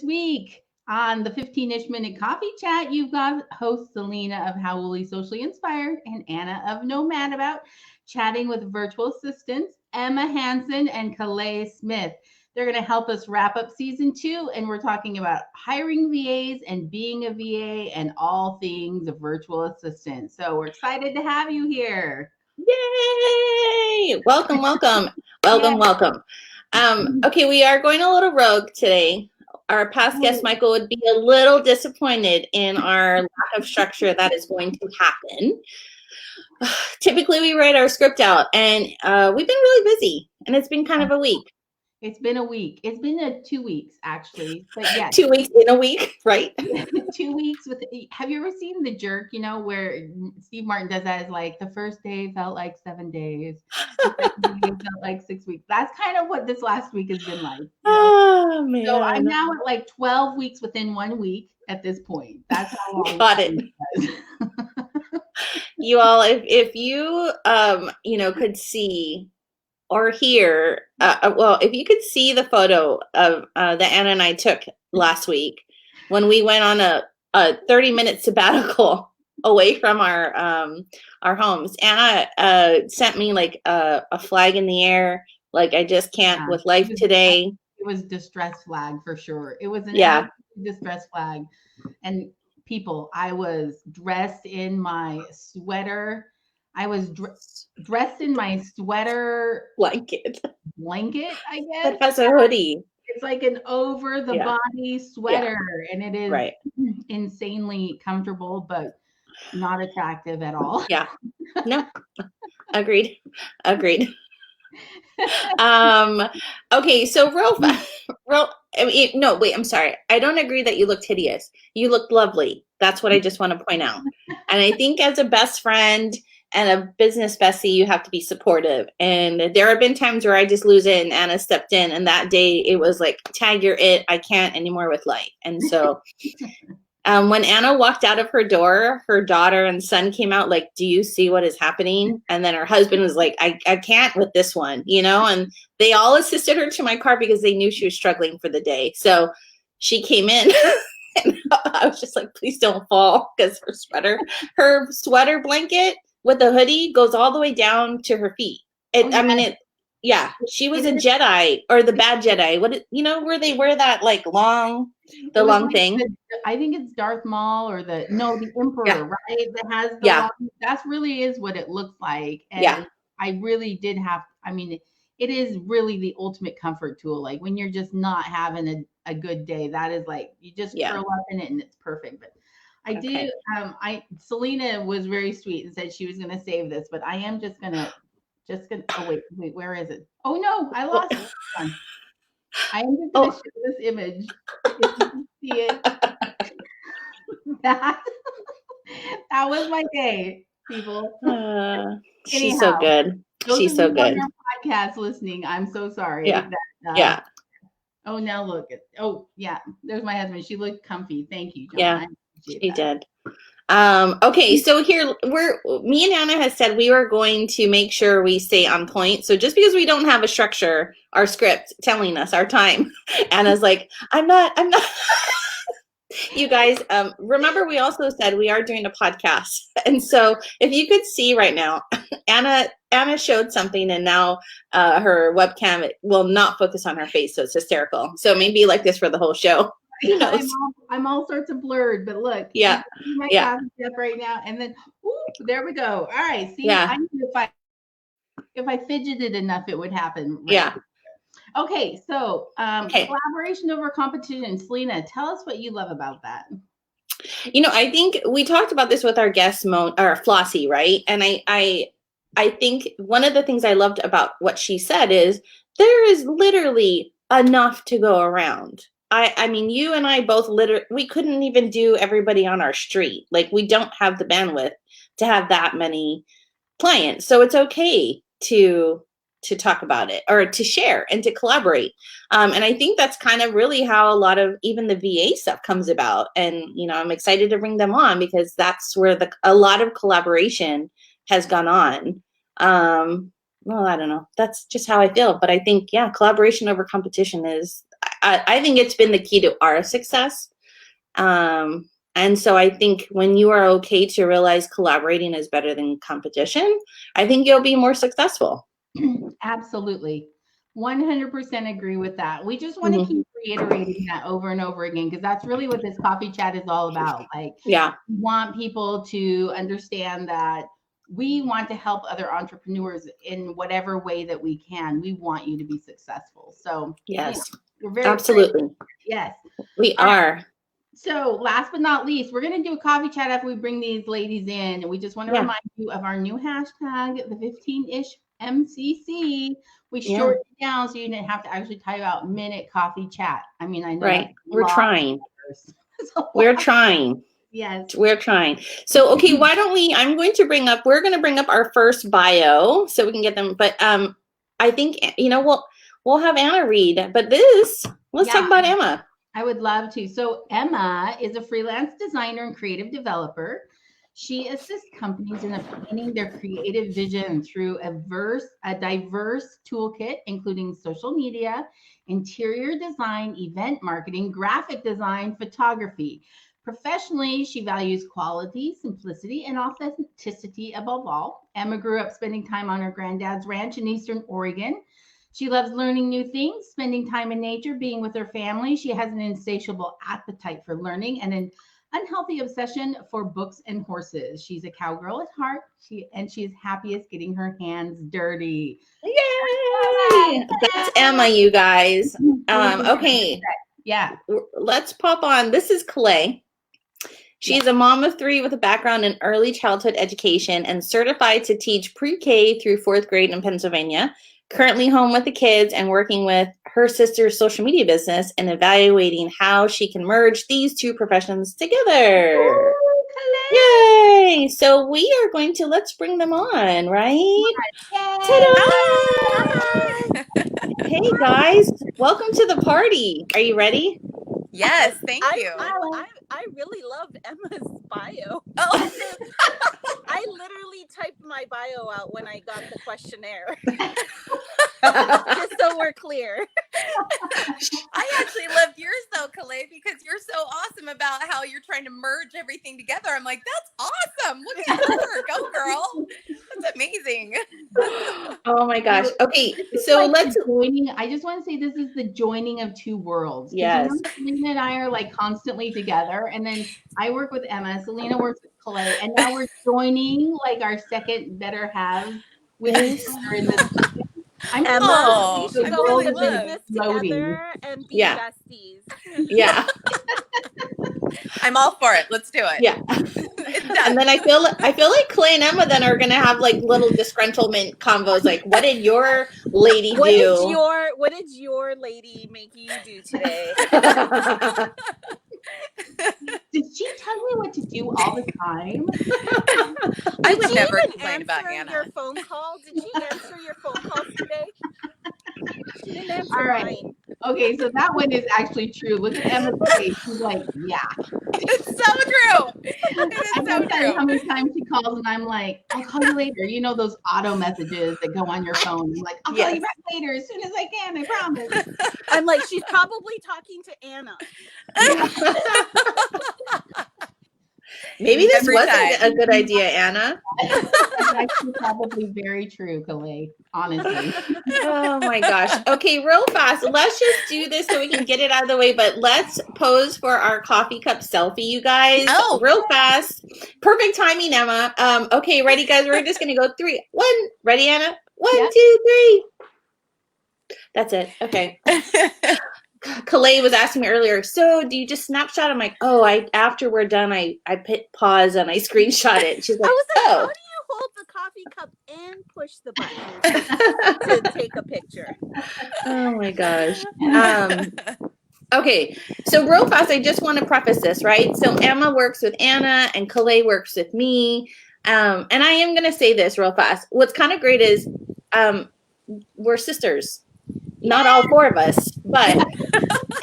This week on the 15-ish minute coffee chat, you've got host Selena of Hauoli-Socially Inspired and Anna of NomadAbout chatting with virtual assistants Emma Hansen and Kalei Smith. They're going to help us wrap up season 2, and we're talking about hiring VAs and being a VA and all things a virtual assistant. So we're excited to have you here. Yay! Welcome, welcome, welcome, welcome. Okay, we are going a little rogue today. Our past guest, Michael, would be a little disappointed in our lack of structure that is going to happen. Typically, we write our script out, and we've been really busy, and it's been kind of a week. It's been a week. It's been 2 weeks, actually. But yeah, 2 weeks in a week, right? 2 weeks with. Have you ever seen The Jerk? You know, where Steve Martin does that? Is like the first day felt like 7 days, the second day felt like 6 weeks. That's kind of what this last week has been like. You know? Oh man! So I'm now at like 12 weeks within 1 week at this point. That's how long. Got it. You all, if you could see or hear, if you could see the photo of that Anna and I took last week when we went on a 30-minute sabbatical away from our homes. Anna sent me like a flag in the air, like I just can't with life today. It was distress flag for sure. It was an distress flag. And people, I was dressed in my sweater. I was dressed in my sweater blanket, I guess. That has a hoodie. It's like an over the body sweater, and it is insanely comfortable, but not attractive at all. Yeah. No. Agreed. Okay, so I'm sorry. I don't agree that you looked hideous. You looked lovely. That's what I just want to point out. And I think as a best friend and a business bestie, you have to be supportive. And there have been times where I just lose it, and Anna stepped in, and that day it was like, tag, you're it. I can't anymore with life. And so when Anna walked out of her door, her daughter and son came out like, do you see what is happening? And then her husband was like, I can't with this one, and they all assisted her to my car because they knew she was struggling for the day. So she came in and I was just like, please don't fall, because her sweater blanket with the hoodie goes all the way down to her feet. She was a Jedi, or the bad Jedi. Where they wear that like long thing. I think it's Darth Maul or the Emperor, right? That has the long, that really is what it looks like. And I really did have, it is really the ultimate comfort tool. Like when you're just not having a good day, that is like, you just curl up in it and it's perfect. But Selena was very sweet and said she was going to save this, but I am just gonna, oh wait, where is it? Oh no, I lost it. I am just going to show this image. If you can see it. that was my day, people. She's so good. She's so good. On podcast listening, I'm so sorry. Yeah. Oh, now look. There's my husband. She looked comfy. Thank you, John. Yeah, she did. Okay, so here me and Anna has said we were going to make sure we stay on point. So just because we don't have a structure, our script telling us our time, Anna's like, I'm not. You guys, remember we also said we are doing a podcast. And so if you could see right now, Anna showed something, and now her webcam will not focus on her face. So it's hysterical. So maybe like this for the whole show. I'm all sorts of blurred, but look, my coffee cup right now, and then there we go. All right, see, I knew if I fidgeted enough, it would happen. Right? Yeah. Okay, so collaboration over competition. Selena, tell us what you love about that. I think we talked about this with our guest, Flossie, right? And I think one of the things I loved about what she said is there is literally enough to go around. You and I both we couldn't even do everybody on our street. Like, we don't have the bandwidth to have that many clients. So it's okay to talk about it, or to share and to collaborate. And I think that's kind of really how a lot of even the VA stuff comes about. And, I'm excited to bring them on because that's where a lot of collaboration has gone on. Well, I don't know. That's just how I feel. But I think, collaboration over competition is, I think it's been the key to our success. And so I think when you are okay to realize collaborating is better than competition, I think you'll be more successful. Absolutely. 100% agree with that. We just want to keep reiterating that over and over again, because that's really what this coffee chat is all about. Like, yeah, we want people to understand that we want to help other entrepreneurs in whatever way that we can. We want you to be successful. So yes, you're very absolutely. excited. Yes, we are. So last but not least, we're going to do a coffee chat after we bring these ladies in. And we just want to remind you of our new hashtag, the 15-ish MCC. We shortened it down so you didn't have to actually type out minute coffee chat. I mean, I know. Right. We're trying. So we're trying. Yes. We're trying. So, okay, why don't we, we're going to bring up our first bio so we can get them. But I think, we'll have Anna read. But let's talk about Emma. I would love to. So Emma is a freelance designer and creative developer. She assists companies in obtaining their creative vision through a diverse toolkit, including social media, interior design, event marketing, graphic design, photography. Professionally, she values quality, simplicity, and authenticity above all. Emma grew up spending time on her granddad's ranch in Eastern Oregon. She loves learning new things, spending time in nature, being with her family. She has an insatiable appetite for learning and an unhealthy obsession for books and horses. She's a cowgirl at heart, she's happiest getting her hands dirty. Yay! That's Emma, you guys. Okay. Yeah. Let's pop on. This is Kalei. She's a mom of 3 with a background in early childhood education and certified to teach pre-K through 4th grade in Pennsylvania. Currently home with the kids and working with her sister's social media business and evaluating how she can merge these 2 professions together. Ooh, yay! So let's bring them on, right? Ta-da! Hey guys, welcome to the party. Are you ready? Yes, thank you. I really loved Emma's bio. Oh. I literally typed my bio out when I got the questionnaire. Just so we're clear. I actually loved yours though, Kalei, because you're so awesome about how you're trying to merge everything together. I'm like, that's awesome. Look at her. Go, girl. That's amazing. Oh my gosh. Okay, so let's I just want to say this is the joining of 2 worlds. Yes. Selena and I are like constantly together, and then I work with Emma, Selena works with Kalei, and now we're joining like our second better halves with each other in this. Emma, we should go into business together and be besties. Yeah. I'm all for it. Let's do it. Yeah. And then I feel like Kalei and Emma then are gonna have like little disgruntlement convos, like, what did your lady do? What did your lady make you do today? Did she tell me what to do all the time? I would never complain about Anna. Your phone call? Did she answer your phone call today? She didn't answer all right. mine. Okay, so that one is actually true. Look at Emma's face. She's like, yeah. It's so true. It is so true. How many times she calls and I'm like, I'll call you later. You know those auto messages that go on your phone. I'm like, I'll call you back later as soon as I can. I promise. I'm like, she's probably talking to Anna. Maybe this wasn't a good idea, Anna. That's actually probably very true, Kalei, honestly. Oh my gosh. Okay, real fast. Let's just do this so we can get it out of the way, but let's pose for our coffee cup selfie, you guys. Oh, real fast. Perfect timing, Emma. Okay, ready, guys? We're just going to go 3, 1. Ready, Anna? 1, 2, 3. That's it. Okay. Kalei was asking me earlier, so do you just snapshot? I'm like, after we're done, I hit pause and I screenshot it. She's like, I was like, how do you hold the coffee cup and push the button to take a picture? Oh my gosh. Okay, so real fast, I just want to preface this, right? So Emma works with Anna and Kalei works with me. And I am going to say this real fast. What's kind of great is we're sisters. Not all 4 of us, but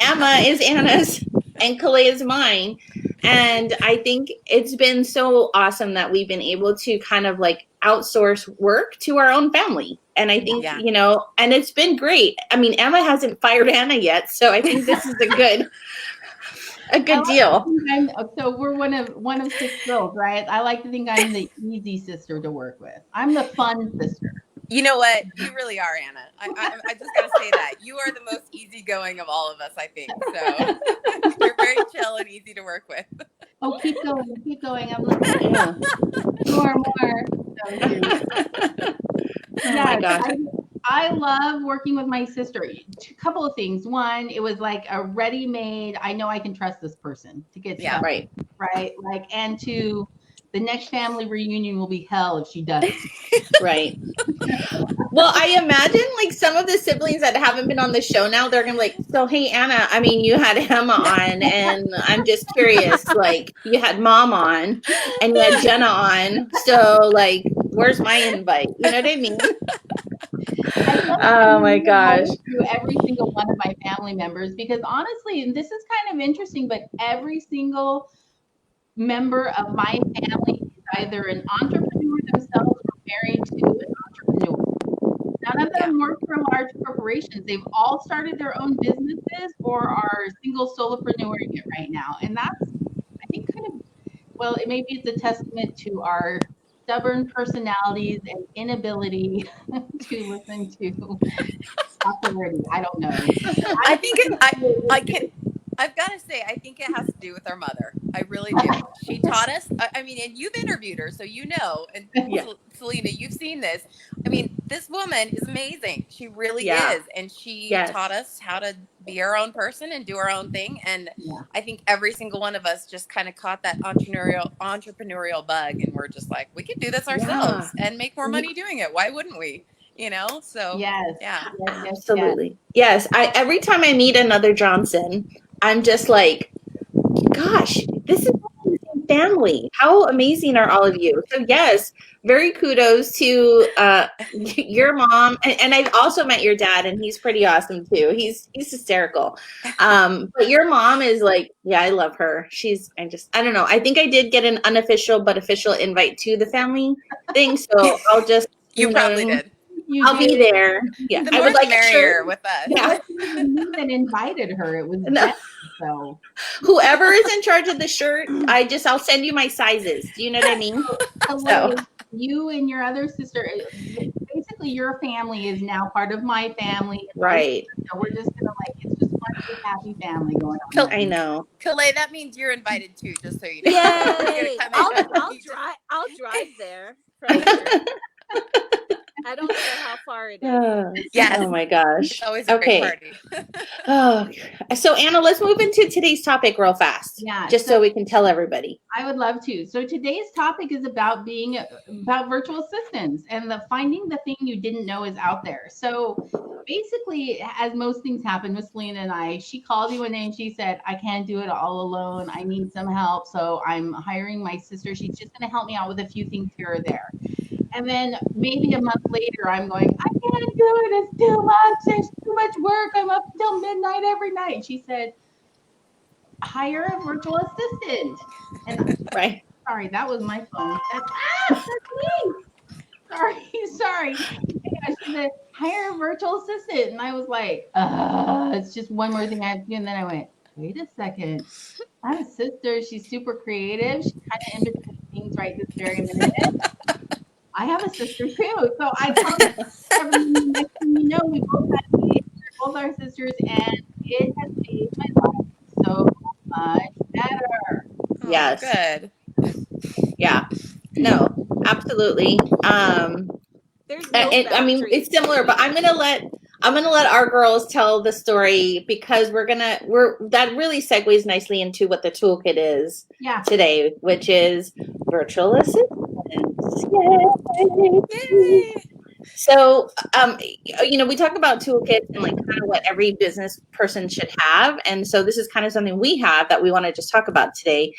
Emma is Anna's and Kalei is mine. And I think it's been so awesome that we've been able to kind of like outsource work to our own family. And I think, Yeah. you know, and it's been great. I mean, Emma hasn't fired Anna yet, so I think this is a good deal. So we're one of 6 girls, right? I like to think I'm the easy sister to work with. I'm the fun sister. You know what? You really are, Anna. I just gotta say that you are the most easygoing of all of us, I think. So you're very chill and easy to work with. Oh, keep going. I'm listening. Yeah. More. Oh my gosh. I love working with my sister. A couple of things. One, it was like a ready-made, I know I can trust this person to get stuff, Right. Like, and two, the next family reunion will be hell if she doesn't. Right. Well, I imagine like some of the siblings that haven't been on the show now, they're gonna be like, so hey Anna, I mean you had Emma on and I'm just curious, like you had Mom on and you had Jenna on. So like where's my invite? You know what I mean? Oh my gosh. To every single one of my family members, because honestly, and this is kind of interesting, but every single member of my family is either an entrepreneur themselves or married to an entrepreneur. None of them work for large corporations. They've all started their own businesses or are single solopreneuring it right now. And that's, I think, kind of, well, maybe it's a testament to our stubborn personalities and inability to listen to authority. I don't know. I think I've got to say, I think it has to do with our mother. I really do. She taught us. I mean, and you've interviewed her, so you know. And Selena, you've seen this. I mean, this woman is amazing. She really is, and she taught us how to be our own person and do our own thing. And I think every single one of us just kind of caught that entrepreneurial bug, and we're just like, we can do this ourselves and make more money doing it. Why wouldn't we? You know? So Absolutely. Yes. Every time I meet another Johnson, I'm just like, gosh, this is family. How amazing are all of you? So yes, very kudos to your mom, and I've also met your dad, and he's pretty awesome too. He's hysterical. But your mom is like, yeah, I love her. I don't know. I think I did get an unofficial but official invite to the family thing, so I'll just you probably did. I'll be there. Yeah, the more the merrier with us. Yeah. It wasn't you that invited her. It was Beth, so whoever is in charge of the shirt, I'll send you my sizes. Do you know what I mean? So you and your other sister, basically your family is now part of my family. Right. So we're just gonna it's just one big happy family going on. I know. Kalei, that means you're invited too, just so you know. Yay! I'll drive there. I don't care how far it is. Yes. Oh my gosh. It's always a great party. So Anna, let's move into today's topic real fast. Yeah. Just so we can tell everybody. I would love to. So today's topic is about virtual assistants and finding the thing you didn't know is out there. So basically, as most things happen with Selena and I, she called me one day and she said, I can't do it all alone. I need some help. So I'm hiring my sister. She's just going to help me out with a few things here or there. And then maybe a month later, I'm going, I can't do it. It's too much. There's too much work. I'm up till midnight every night. She said, hire a virtual assistant. And sorry, that was my phone. That's me. Sorry. Yeah, she said, hire a virtual assistant. And I was like, it's just one more thing I have to do. And then I went, wait a second. I have a sister. She's super creative. She's kind of in between things right this very minute. I have a sister too. So I told her, next thing you know, we both our sisters, and it has made my life so much better. Yes. Good. Yeah. No, absolutely. There's no I mean, it's similar, but I'm gonna let our girls tell the story because that really segues nicely into what the toolkit is today, which is virtual assistants. Yay! So, we talk about toolkits and like kind of what every business person should have. And so this is kind of something we have that we want to just talk about today.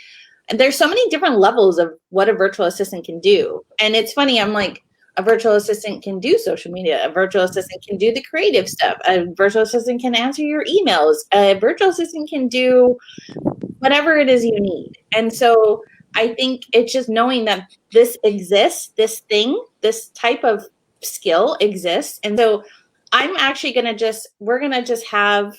And there's so many different levels of what a virtual assistant can do. And it's funny, I'm like, A virtual assistant can do social media. A virtual assistant can do the creative stuff. A virtual assistant can answer your emails. A virtual assistant can do whatever it is you need. And so I think it's just knowing that this exists, this thing, this type of skill exists. And so I'm actually we're going to just have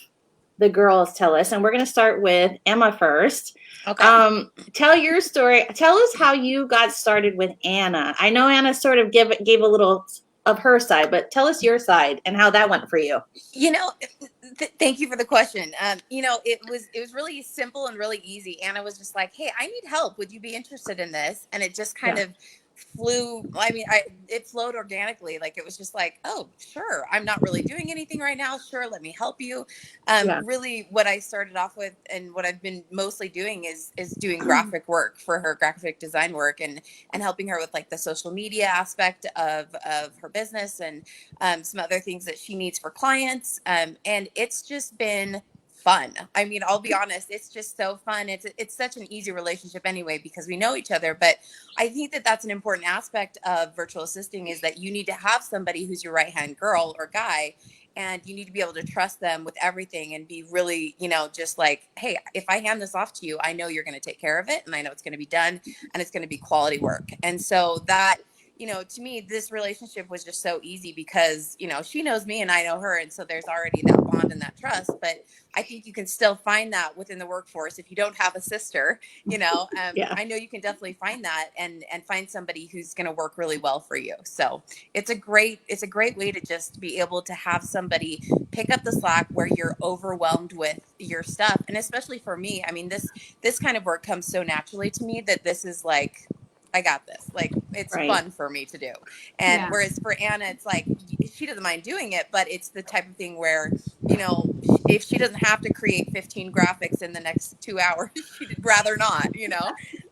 the girls tell us, and we're going to start with Emma first. Okay. Tell your story. Tell us how you got started with Anna. I know Anna sort of gave a little of her side, but tell us your side and how that went for you. Thank you for the question. It was really simple and really easy. Anna was just like, "Hey, I need help. Would you be interested in this?" And it just kind of flew. I mean, it flowed organically. Like, it was just like, "Oh, sure. I'm not really doing anything right now. Sure, let me help you." Really, what I started off with and what I've been mostly doing is doing graphic work for her, graphic design work, and helping her with like the social media aspect of her business and some other things that she needs for clients. And it's just been fun. I mean, I'll be honest, it's just so fun. It's such an easy relationship anyway, because we know each other. But I think that that's an important aspect of virtual assisting, is that you need to have somebody who's your right-hand girl or guy, and you need to be able to trust them with everything and be really, just like, hey, if I hand this off to you, I know you're going to take care of it, and I know it's going to be done, and it's going to be quality work. And so that, to me, this relationship was just so easy because, she knows me and I know her. And so there's already that bond and that trust. But I think you can still find that within the workforce. If you don't have a sister, I know you can definitely find that and find somebody who's going to work really well for you. So it's a great way to just be able to have somebody pick up the slack where you're overwhelmed with your stuff. And especially for me, I mean, this kind of work comes so naturally to me that this is like, I got this. Like, it's fun for me to do. And whereas for Anna, it's like, she doesn't mind doing it, but it's the type of thing where, if she doesn't have to create 15 graphics in the next 2 hours, she'd rather not, so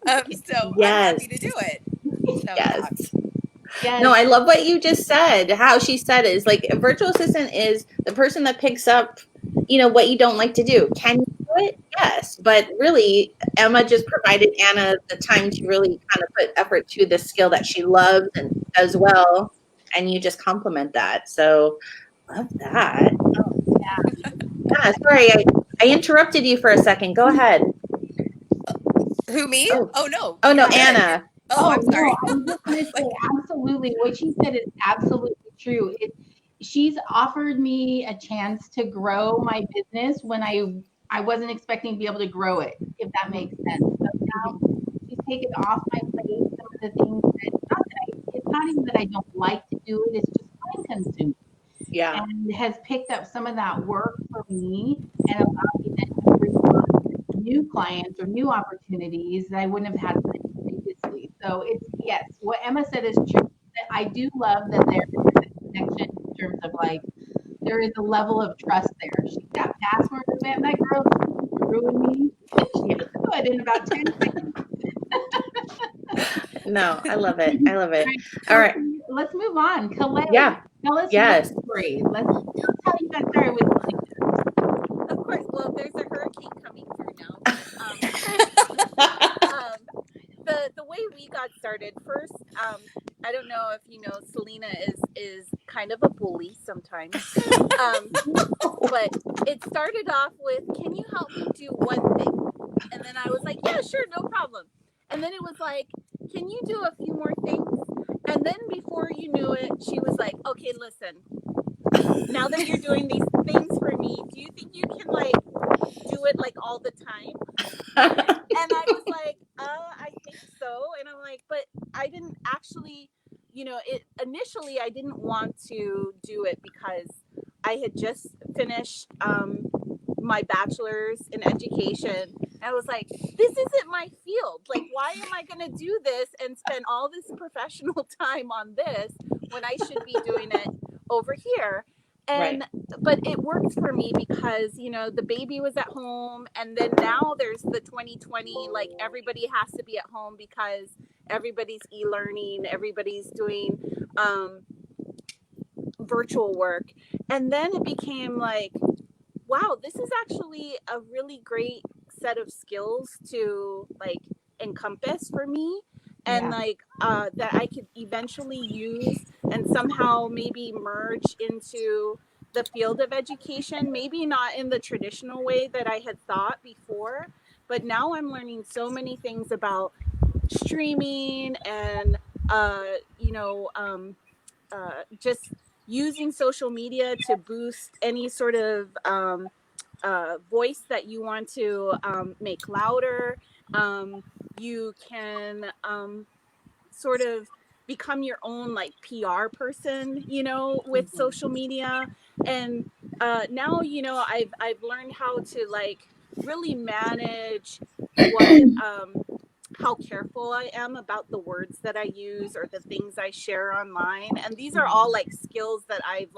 I'm happy to do it. So, Yes. No, I love what you just said. How she said it is like, a virtual assistant is the person that picks up, what you don't like to do. Can you do it? Yes. But really, Emma just provided Anna the time to really kind of put effort to the skill that she loves and does well. And you just compliment that. So love that. Yeah, sorry, I interrupted you for a second. Go ahead. Who, me? Oh no. Oh no, Anna. Oh, I'm sorry. No, I'm just going to say, absolutely. What she said is absolutely true. She's offered me a chance to grow my business when I wasn't expecting to be able to grow it, if that makes sense. So now she's taken off my plate some of the things that, it's not even that I don't like to do it, it's just time consuming. Yeah. And has picked up some of that work for me and allowed me to bring on new clients or new opportunities that I wouldn't have had previously. So it's, yes, what Emma said is true. I do love that there is a connection in terms of like, there is a level of trust there. She's got passwords, man. That girl ruined me. She was good in about 10 seconds. No, I love it. I love it. All right. Let's move on. Kalei, tell us your story. Let's tell how you got started with Selena. Of course. Well, there's a hurricane coming through now. The way we got started first, I don't know if you know, Selena is kind of a bully sometimes. But it started off with, can you help me do one thing? And then I was like, yeah, sure, no problem. And then it was like, can you do a few more things? And then before you knew it, she was like, okay, listen, now that you're doing these things for me, do you think you can like do it like all the time? And I was like, I think so. And I'm like, but I didn't actually, initially I didn't want to do it because I had just finished my bachelor's in education. I was like, this isn't my field. Like, why am I going to do this and spend all this professional time on this when I should be doing it over here? And but it worked for me because, the baby was at home, and then now there's the 2020, like everybody has to be at home because everybody's e-learning, everybody's doing virtual work. And then it became like, wow, this is actually a really great set of skills to like encompass for me. and like that I could eventually use and somehow maybe merge into the field of education, maybe not in the traditional way that I had thought before, but now I'm learning so many things about streaming and you know, just using social media to boost any sort of voice that you want to make louder. You can sort of become your own like PR person, you know, with social media. And now, you know, I've learned how to like really manage what how careful I am about the words that I use or the things I share online. And these are all like skills that I've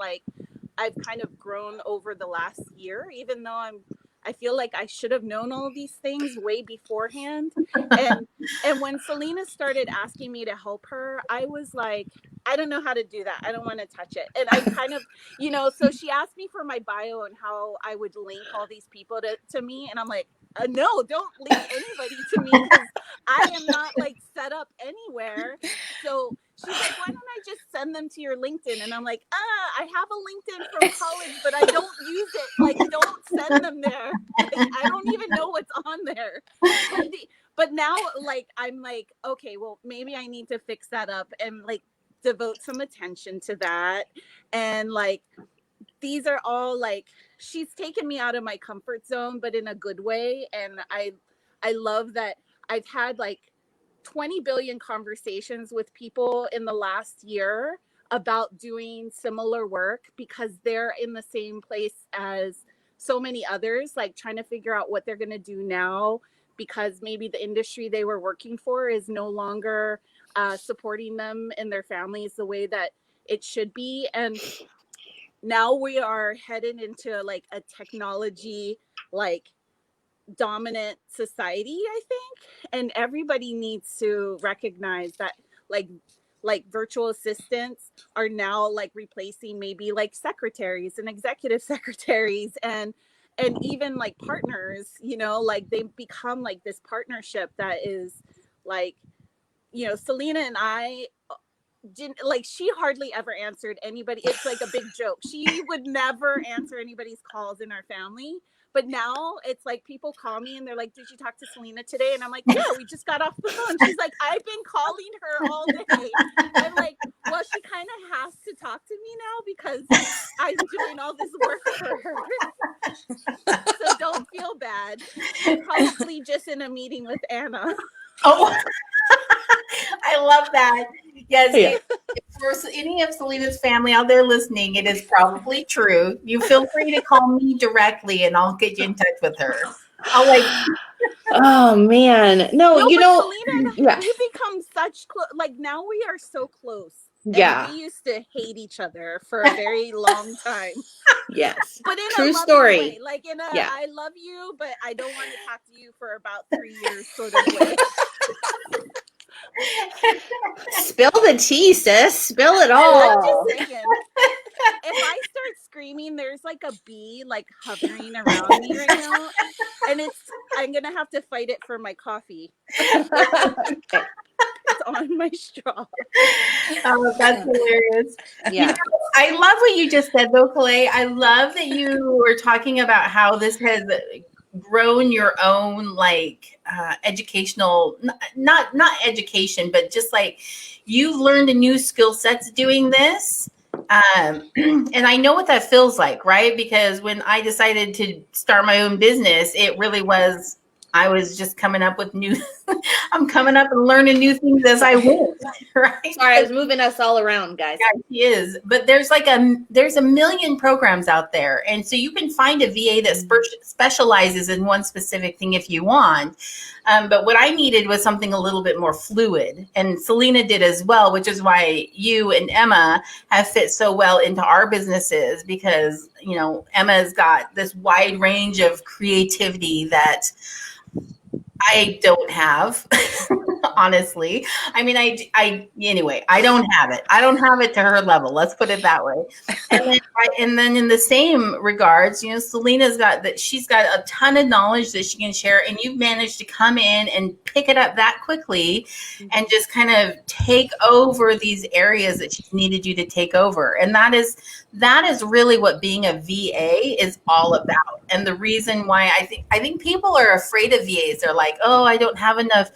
kind of grown over the last year, even though I feel like I should have known all of these things way beforehand. And when Selena started asking me to help her, I was like, I don't know how to do that. I don't want to touch it. And I kind of, you know, so she asked me for my bio and how I would link all these people to me. And I'm like, no, don't link anybody to me because I am not like set up anywhere. So she's like, why don't I just send them to your LinkedIn? And I'm like, I have a LinkedIn from college, but I don't use it. Like, don't send them there. Like, I don't even know what's on there. But now, like, I'm like, okay, well, maybe I need to fix that up and like devote some attention to that. And like, these are all like, she's taken me out of my comfort zone, but in a good way. And I love that I've had like 20 billion conversations with people in the last year about doing similar work because they're in the same place as so many others, like trying to figure out what they're going to do now because maybe the industry they were working for is no longer supporting them and their families the way that it should be. And now we are headed into like a technology like dominant society, I think, and everybody needs to recognize that like virtual assistants are now like replacing maybe like secretaries and executive secretaries and even like partners, you know, like they become like this partnership that is like, you know, Selena and I didn't like, she hardly ever answered anybody. It's like a big joke. She would never answer anybody's calls in our family. But now it's like people call me and they're like, did you talk to Selena today? And I'm like, yeah, we just got off the phone. She's like, I've been calling her all day. I'm like, well, she kind of has to talk to me now because I'm doing all this work for her. So don't feel bad. She's probably just in a meeting with Anna. Oh, I love that. Yes. Yeah. If for any of Selena's family out there listening, it is probably true. You feel free to call me directly and I'll get you in touch with her. I'll like. Oh man. No, you know, Selena, yeah. we've become such close. Like now we are so close. Yeah. And we used to hate each other for a very long time. Yes. But in true a story. Way. Like in a I love you, but I don't want to talk to you for about 3 years sort of way. Spill the tea, sis. Spill it all. I'm just saying. If I start screaming, there's like a bee like hovering around me right now. And I'm gonna have to fight it for my coffee. Okay. It's on my straw. Oh, that's hilarious. Yeah. You know, I love what you just said though, Kalei. I love that you were talking about how this has grown your own like educational, not education, but just like you've learned a new skill sets doing this. And I know what that feels like, right? Because when I decided to start my own business, it really was, I was just coming up with new, I'm coming up and learning new things as I went, right? Sorry, I was moving us all around, guys. Yeah, she is. But there's like there's a million programs out there. And so you can find a VA that specializes in one specific thing if you want. But what I needed was something a little bit more fluid. And Selena did as well, which is why you and Emma have fit so well into our businesses because, you know, Emma's got this wide range of creativity that I don't have, honestly. I mean, anyway, I don't have it. I don't have it to her level. Let's put it that way. And then in the same regards, you know, Selena's got that. She's got a ton of knowledge that she can share, and you've managed to come in and pick it up that quickly and just kind of take over these areas that she's needed you to take over. And that is really what being a VA is all about. And the reason why I think people are afraid of VAs. They're like, oh, I don't have enough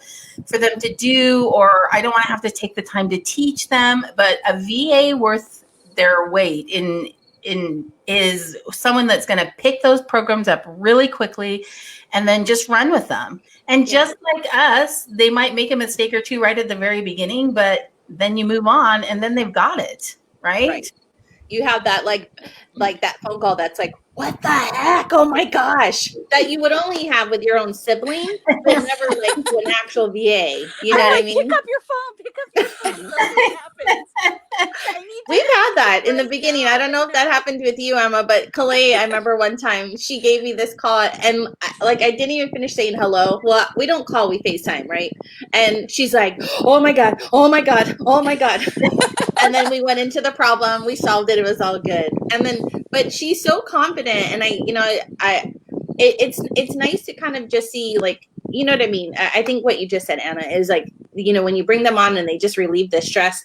for them to do, or I don't want to have to take the time to teach them. But a VA worth their weight in is someone that's going to pick those programs up really quickly and then just run with them. And just like us, they might make a mistake or two right at the very beginning, but then you move on and then they've got it, right? You have that like that phone call that's like, what the heck? Oh my gosh. That you would only have with your own sibling, but never like to an actual VA. You know what I mean? Pick up your phone. Something happens. We've had that in the beginning. I don't know if that happened with you, Emma, but Kalei, I remember one time she gave me this call and I didn't even finish saying hello. Well, we don't call, we FaceTime, right? And she's like, oh my God, oh my God, oh my God. And then we went into the problem. We solved it. It was all good. And then, but she's so confident. And it's nice to kind of just see, like, you know what I mean? I think what you just said, Anna, is like, you know, when you bring them on and they just relieve the stress,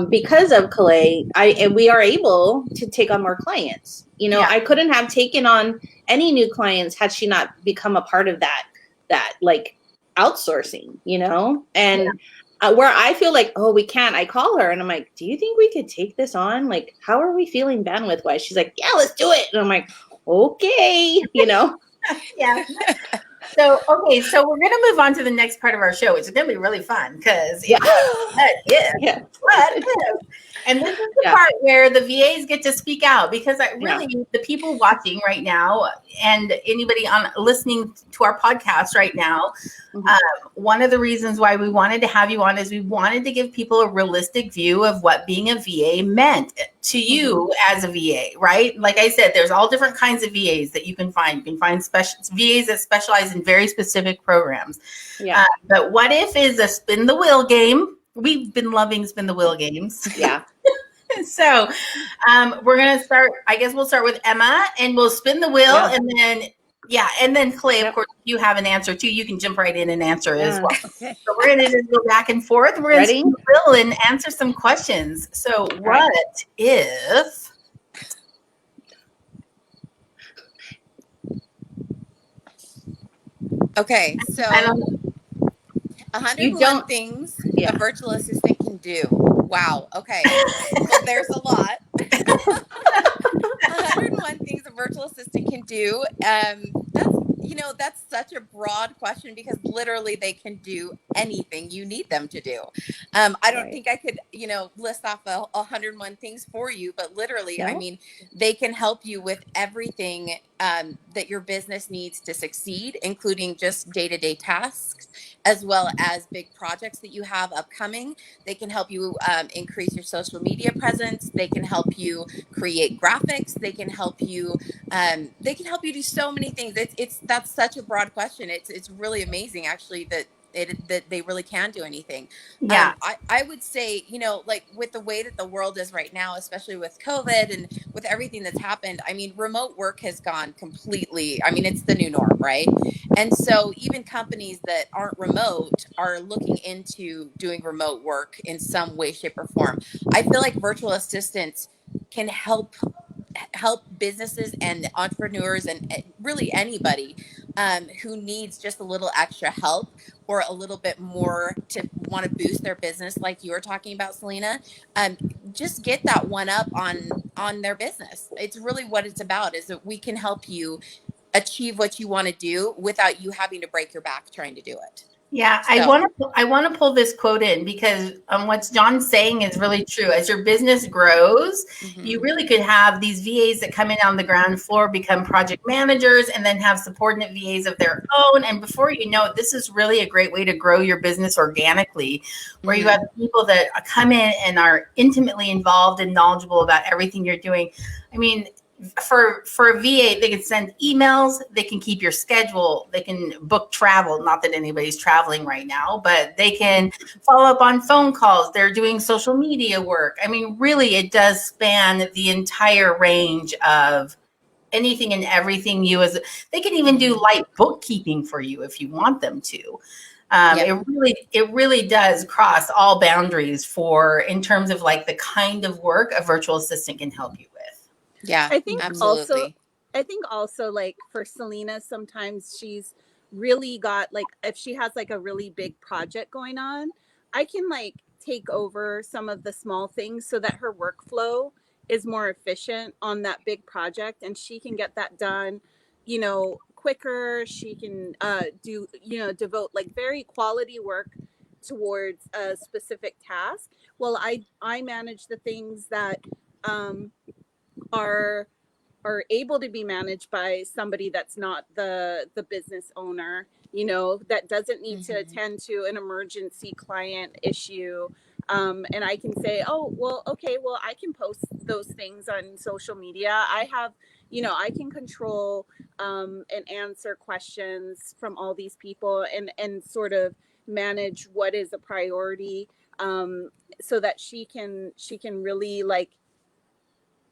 because of Kalei, we are able to take on more clients. You know, I couldn't have taken on any new clients had she not become a part of that like outsourcing, you know? And where I feel like, oh, we can't, I call her and I'm like, do you think we could take this on? Like, how are we feeling bandwidth wise? She's like, yeah, let's do it. And I'm like, okay, you know? Yeah. So we're going to move on to the next part of our show, which is going to be really fun because and this is the part where the VAs get to speak out, because the people watching right now and anybody listening to our podcast right now, one of the reasons why we wanted to have you on is we wanted to give people a realistic view of what being a VA meant to you as a VA, right? Like I said, there's all different kinds of VAs that you can find. You can find VAs that specialize in very specific programs. But what if is a spin the wheel game? We've been loving spin the wheel games. Yeah. So we're going to start, I guess we'll start with Emma and we'll spin the wheel and then Kalei, of course, if you have an answer too, you can jump right in and answer as well. Okay. So we're going to just go back and forth. We're going to spin the wheel and answer some questions. So what if... Okay, so 101 things a virtual assistant can do. Wow. Okay. So there's a lot. 101 things a virtual assistant can do. That's such a broad question because literally they can do anything you need them to do. I don't think I could, list off 101 things for you, but literally, I mean, they can help you with everything that your business needs to succeed, including just day-to-day tasks, as well as big projects that you have upcoming. They can help you increase your social media presence. They can help you create graphics. They can help you do so many things. That's such a broad question. It's really amazing actually that they really can do anything. Yeah. I would say, like with the way that the world is right now, especially with COVID and with everything that's happened, I mean, remote work has gone completely, I mean, it's the new norm, right? And so even companies that aren't remote are looking into doing remote work in some way, shape, or form. I feel like virtual assistants can help businesses and entrepreneurs and really anybody who needs just a little extra help or a little bit more to want to boost their business, like you were talking about, Selena. Just get that one up on their business. It's really what it's about, is that we can help you achieve what you want to do without you having to break your back trying to do it. Yeah, so. I want to pull this quote in because what John's saying is really true. As your business grows, you really could have these VAs that come in on the ground floor, become project managers, and then have subordinate VAs of their own. And before you know it, this is really a great way to grow your business organically, where you have people that come in and are intimately involved and knowledgeable about everything you're doing. I mean, for a VA, they can send emails, they can keep your schedule, they can book travel. Not that anybody's traveling right now, but they can follow up on phone calls. They're doing social media work. I mean, really, it does span the entire range of anything and everything they can even do light bookkeeping for you if you want them to. It really does cross all boundaries in terms of like the kind of work a virtual assistant can help you with. Yeah, I think absolutely. also like for Selena, sometimes she's really got like, if she has like a really big project going on, I can like take over some of the small things so that her workflow is more efficient on that big project, and she can get that done, quicker. She can devote like very quality work towards a specific task. Well, I manage the things that are able to be managed by somebody that's not the business owner, that doesn't need to attend to an emergency client issue. And I can say, oh, well, okay, well, I can post those things on social media. I have, I can control and answer questions from all these people, and sort of manage what is a priority, so that she can really like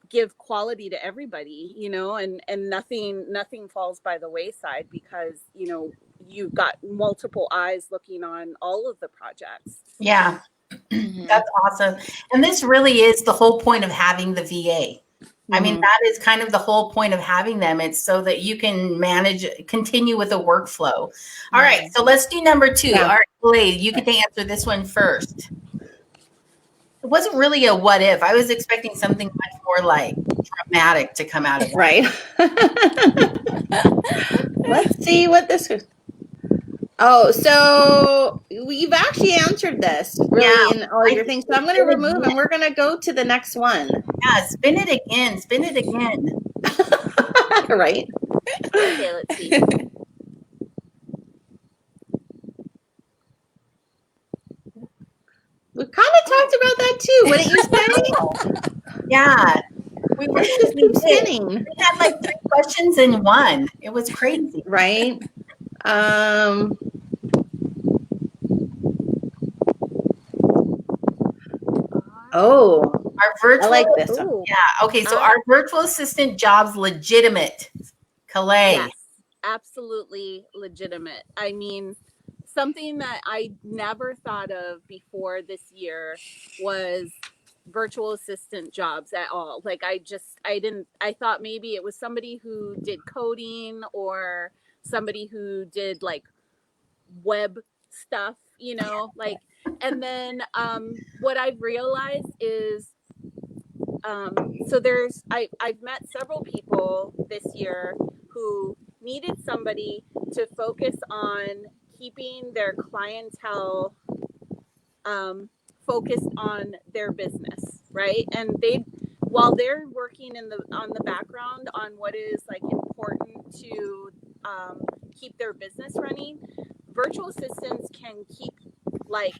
give quality to everybody, and nothing falls by the wayside, because you've got multiple eyes looking on all of the projects. Yeah. That's awesome. And this really is the whole point of having the VA. I mean, that is kind of the whole point of having them. It's so that you can continue with the workflow. All right, so let's do number 2. All right, Kalei, you get to answer this one first. It wasn't really a what if. I was expecting something much more like dramatic to come out of it. Right. Let's see what this is. Oh, so you've actually answered this really in all your things. So I'm going to remove, and we're going to go to the next one. Yeah, spin it again. Spin it again. Right. Okay, let's see. We kind of talked about that too. Wouldn't you say? Yeah. We were just keep spinning. We had like 3 questions in one. It was crazy. Right. Oh, our virtual. I like this one. Yeah. Okay. So our virtual assistant job's legitimate. Kalei. Yes, absolutely legitimate. I mean, something that I never thought of before this year was virtual assistant jobs at all. Like I thought maybe it was somebody who did coding or somebody who did like web stuff, like, and then what I've realized is so I've met several people this year who needed somebody to focus on keeping their clientele focused on their business, right? And while they're working on the background on what is like important to keep their business running, virtual assistants can keep like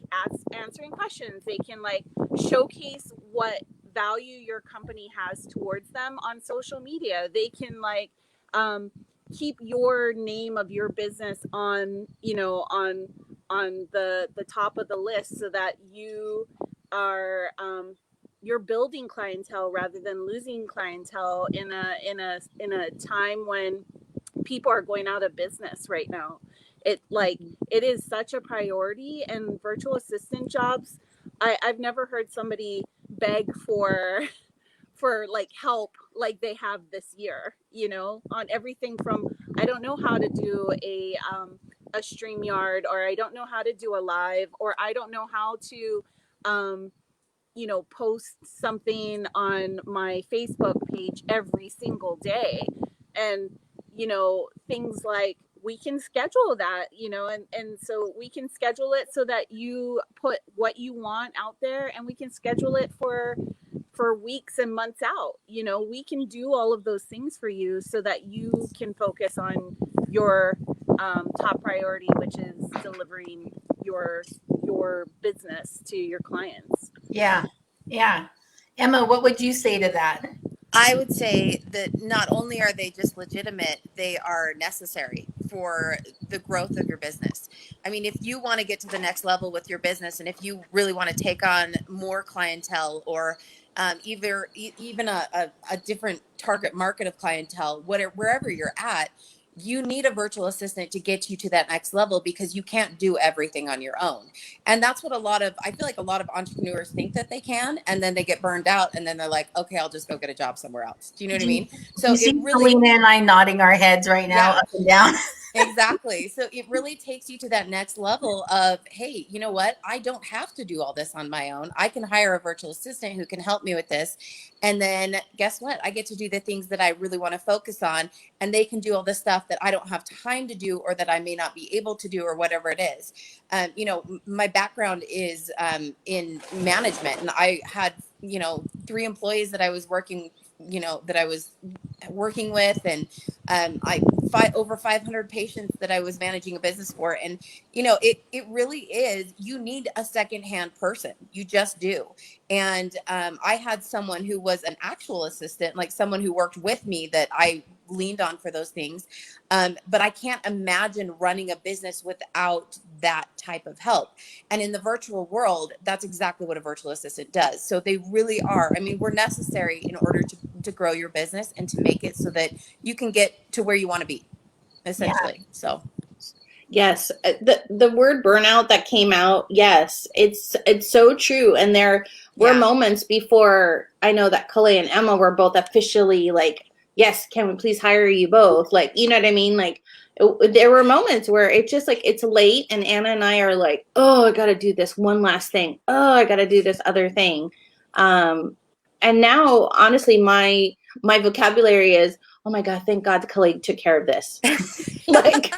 answering questions. They can like showcase what value your company has towards them on social media. They can like keep your name of your business on the top of the list, so that you are you're building clientele rather than losing clientele in a time when people are going out of business right now. It is such a priority, and virtual assistant jobs, I've never heard somebody beg for like help like they have this year, on everything from, I don't know how to do a StreamYard, or I don't know how to do a live, or I don't know how to post something on my Facebook page every single day. And things like, we can schedule that, and so we can schedule it so that you put what you want out there, and we can schedule it for weeks and months out. We can do all of those things for you so that you can focus on your top priority, which is delivering your business to your clients. Yeah. Emma, what would you say to that? I would say that not only are they just legitimate, they are necessary for the growth of your business. I mean, if you want to get to the next level with your business, and if you really want to take on more clientele, or even a different target market of clientele, wherever you're at, you need a virtual assistant to get you to that next level, because you can't do everything on your own. And that's what I feel like a lot of entrepreneurs think that they can, and then they get burned out, and then they're like, okay, I'll just go get a job somewhere else. Do you know what I mean? So You it see really, Selena and I nodding our heads right now, yeah, up and down. exactly. So it really takes you to that next level of, hey, you know what? I don't have to do all this on my own. I can hire a virtual assistant who can help me with this. And then guess what? I get to do the things that I really want to focus on, and they can do all the stuff that I don't have time to do, or that I may not be able to do, or whatever it is. My background is in management, and I had, 3 employees that I was working with, and over 500 patients that I was managing a business for. And it really is, you need a secondhand person, you just do. And I had someone who was an actual assistant, like someone who worked with me that I leaned on for those things. But I can't imagine running a business without that type of help. And in the virtual world, that's exactly what a virtual assistant does. So they really are. I mean, we're necessary in order to grow your business and to make it so that you can get to where you want to be, essentially. Yeah. So. Yes, the word burnout that came out, yes, it's so true. And there were moments before, I know that Kalei and Emma were both officially like, yes, can we please hire you both? Like, you know what I mean? Like, there were moments where it's just like, it's late, and Anna and I are like, oh, I got to do this one last thing. Oh, I got to do this other thing. And now, honestly, my vocabulary is, oh my God, thank God the Kalei took care of this. Like,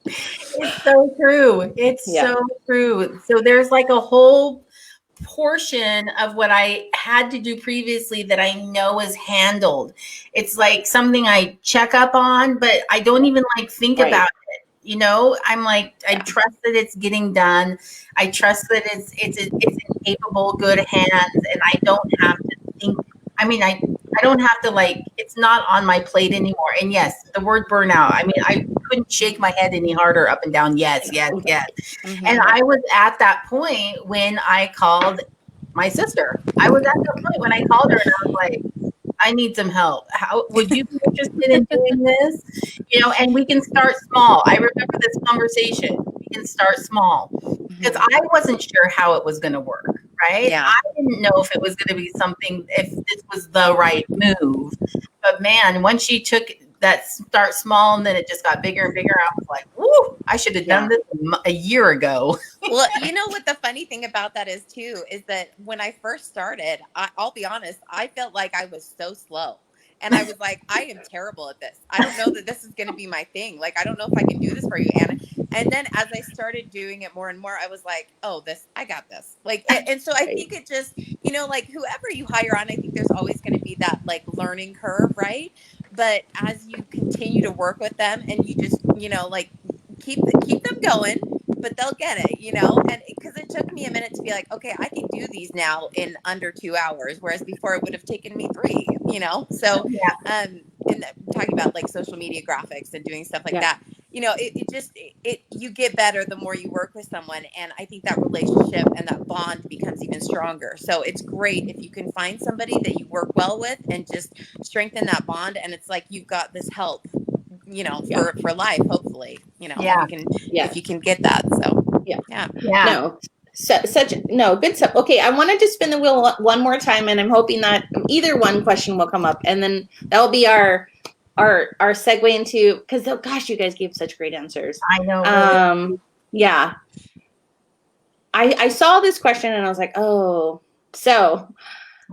it's so true. It's so true. So there's like a whole portion of what I had to do previously that I know is handled. It's like something I check up on, but I don't even like think about it. I'm like, I trust that it's getting done. I trust that it's in capable, good hands, and I don't have to think. I mean, I don't have to, like, it's not on my plate anymore. And yes, the word burnout, I mean, I couldn't shake my head any harder up and down. Yes, yes, yes. Mm-hmm. And I was at that point when I called my sister. I was at that point when I called her and I was like, I need some help. How would you be interested in doing this? And we can start small. I remember this conversation. We can start small, because I wasn't sure how it was going to work. Right? Yeah. I didn't know if it was going to be something, if this was the right move. But man, once she took that start small and then it just got bigger and bigger, I was like, woo, I should have done this a year ago. Well, what the funny thing about that is too, is that when I first started, I'll be honest, I felt like I was so slow. And I was like, I am terrible at this. I don't know that this is going to be my thing. Like, I don't know if I can do this for you, Anna. And then as I started doing it more and more, I was like, oh, I got this. Like, and so I think it just, like whoever you hire on, I think there's always going to be that like learning curve, right? But as you continue to work with them and you just, like keep them going, but they'll get it, and because it took me a minute to be like, okay, I can do these now in under 2 hours, whereas before it would have taken me 3, so and talking about like social media graphics and doing stuff like that, you get better the more you work with someone, and I think that relationship and that bond becomes even stronger. So it's great if you can find somebody that you work well with and just strengthen that bond, and it's like you've got this help for life, hopefully, if you can get that. So no, good stuff. Okay, I wanted to spin the wheel one more time, and I'm hoping that either one question will come up, and then that will be our segue into, because gosh, you guys gave such great answers. I know. Yeah, I saw this question and I was like, oh, so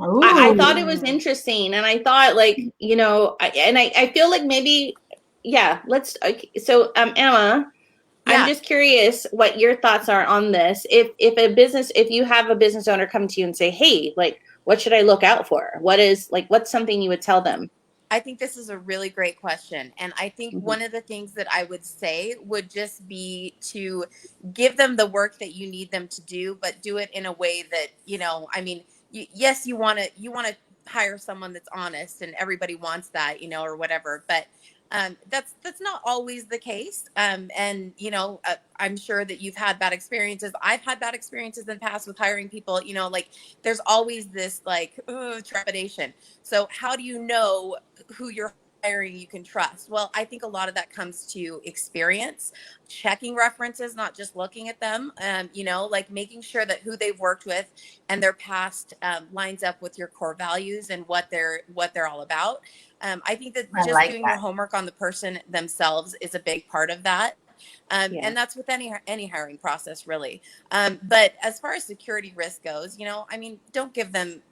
I thought it was interesting, and I thought, like, I feel like maybe, let's. Okay, so Emma, I'm just curious what your thoughts are on this. If you have a business owner come to you and say, hey, like, what should I look out for? What's something you would tell them? I think this is a really great question. And I think one of the things that I would say would just be to give them the work that you need them to do, but do it in a way that, yes, you want to hire someone that's honest, and everybody wants that, you know, or whatever. But that's not always the case. And you know, I'm sure that you've had bad experiences. I've had bad experiences in the past with hiring people. You know, like there's always this like trepidation. So how do you know who you're hiring you can trust? Well, I think a lot of that comes to experience, checking references, not just looking at them. You know, like making sure that who they've worked with and their past lines up with your core values and what they're all about. I think that just doing your homework on the person themselves is a big part of that. And that's with any hiring process, really. But as far as security risk goes, you know, I mean, don't give them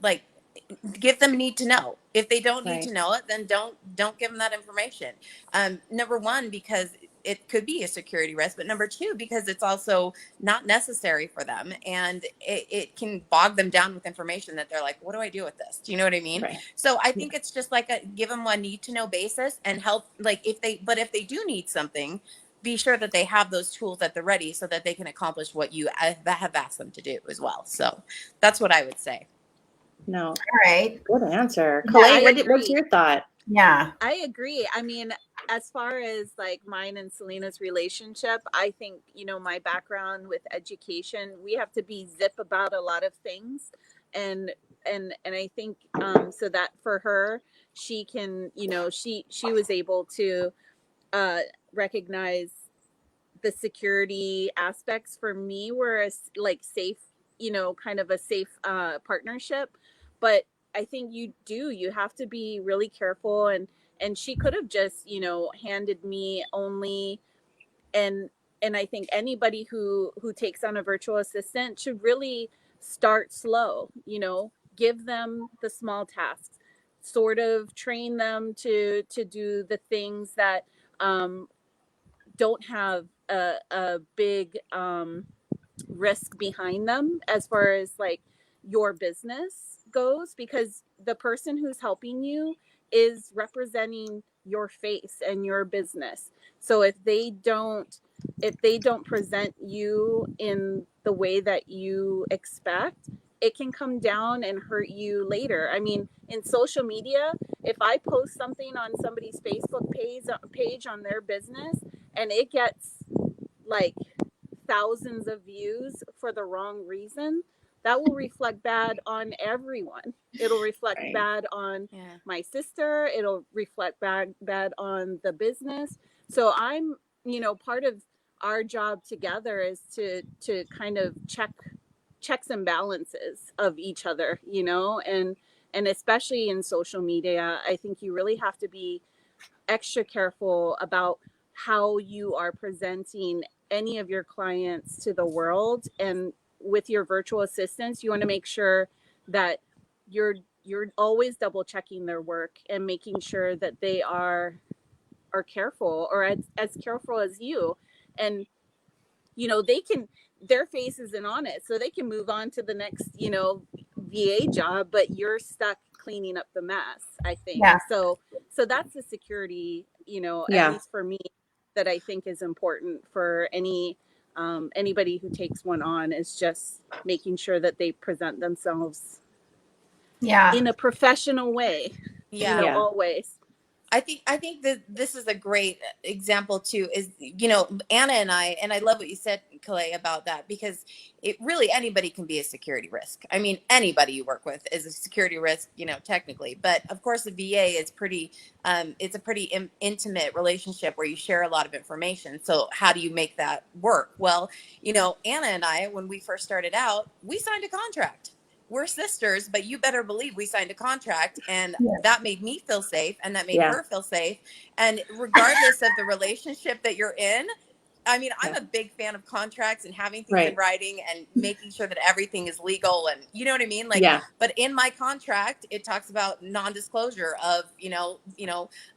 give them need to know. If they don't need to know it, then don't give them that information. Number one, because it could be a security risk, but number two, because it's also not necessary for them, and it can bog them down with information that they're like, what do I do with this? Do you know what I mean? So I think it's just like give them a need to know basis and help. Like if they do need something, be sure that they have those tools at the ready so that they can accomplish what you have asked them to do as well. So that's what I would say. No. All right. Good answer. Kalei, what's your thought? Yeah. I agree. I mean, as far as like mine and Selena's relationship, I think, you know, my background with education, we have to be zip about a lot of things. And I think so that for her, she can, you know, she was able to recognize the security aspects for me were like safe, you know, kind of a safe partnership. But I think you have to be really careful, and she could have just, you know, handed me only, and I think anybody who takes on a virtual assistant should really start slow, you know, give them the small tasks, sort of train them to do the things that don't have a big risk behind them as far as like your business goes, because the person who's helping you is representing your face and your business. So if they don't present you in the way that you expect, it can come down and hurt you later. I mean, in social media, if I post something on somebody's Facebook page on their business and it gets like thousands of views for the wrong reason, that will reflect bad on everyone. It'll reflect bad on my sister. It'll reflect bad on the business. So I'm, you know, part of our job together is to kind of checks and balances of each other, you know, and especially in social media, I think you really have to be extra careful about how you are presenting any of your clients to the world. And with your virtual assistants, you want to make sure that you're always double checking their work and making sure that they are careful, or as careful as you. And you know, their face isn't on it, so they can move on to the next, you know, VA job, but you're stuck cleaning up the mess, I think. So that's the security, you know, at least for me, that I think is important for anybody who takes one on, is just making sure that they present themselves in a professional way, you know, always. I think that this is a great example too, is, you know, Anna and I love what you said, Kalei, about that, because it really, anybody can be a security risk. I mean, anybody you work with is a security risk, you know, technically, but of course the VA is pretty, it's a pretty intimate relationship where you share a lot of information. So how do you make that work? Well, you know, Anna and I, when we first started out, we signed a contract. We're sisters, but you better believe we signed a contract, and that made me feel safe, and that made her feel safe. And regardless of the relationship that you're in, I mean, I'm a big fan of contracts and having things in writing and making sure that everything is legal, and you know what I mean? Like, but in my contract, it talks about non-disclosure of, you know,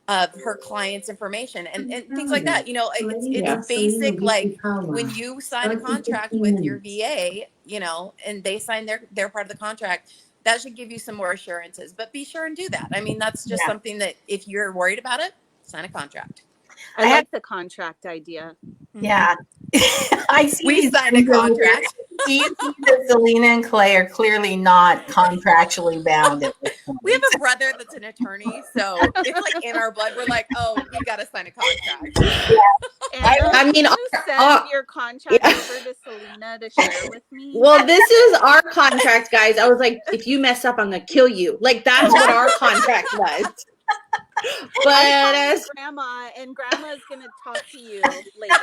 of her client's information and things like that. You know, it's basic, like when you sign a contract with your VA, you know, and they sign their part of the contract, that should give you some more assurances, but be sure and do that. I mean, that's just something that if you're worried about it, sign a contract. I like the contract idea. Yeah. I see. We signed a contract. you see that Selena and Kalei are clearly not contractually bound at this point. We have a brother that's an attorney, so it's like in our blood. We're like, oh, we got to sign a contract. Anna, I mean, can you send your contract over to Selena to share with me? Well, this is our contract, guys. I was like, if you mess up, I'm gonna kill you. Like that's what our contract was. But I'm Grandma, and Grandma's gonna talk to you later.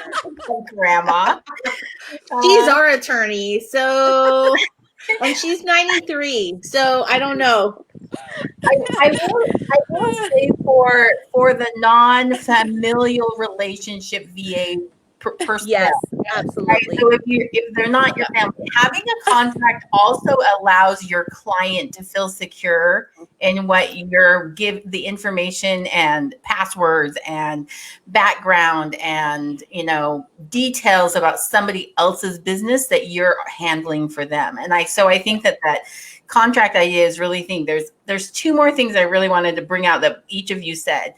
Grandma. she's our attorney, so and she's 93, so I don't know. I will say for the non-familial relationship VA personnel. Yes, absolutely. Right? So if they're not your family, having a contract also allows your client to feel secure in what you're give the information and passwords and background and details about somebody else's business that you're handling for them. And I think that contract idea is really thing. There's two more things I really wanted to bring out that each of you said.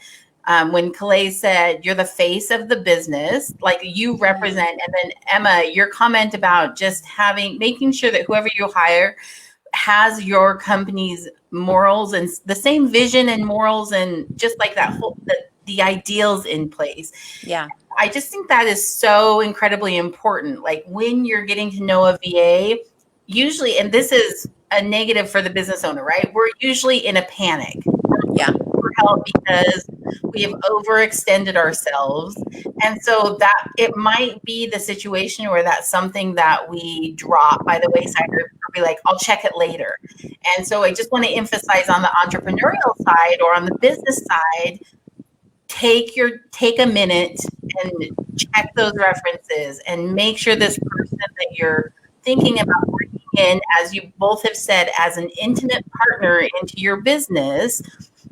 When Kalei said you're the face of the business, like you represent, and then Emma, your comment about just making sure that whoever you hire has your company's morals and the same vision and morals and just like that whole the ideals in place. Yeah. I just think that is so incredibly important. Like when you're getting to know a VA, usually, and this is a negative for the business owner, right? We're usually in a panic. Yeah. For help because we have overextended ourselves. And so that it might be the situation where that's something that we drop by the wayside or be like, I'll check it later. And so I just want to emphasize on the entrepreneurial side or on the business side, take a minute and check those references and make sure this person that you're thinking about bringing in, as you both have said, as an intimate partner into your business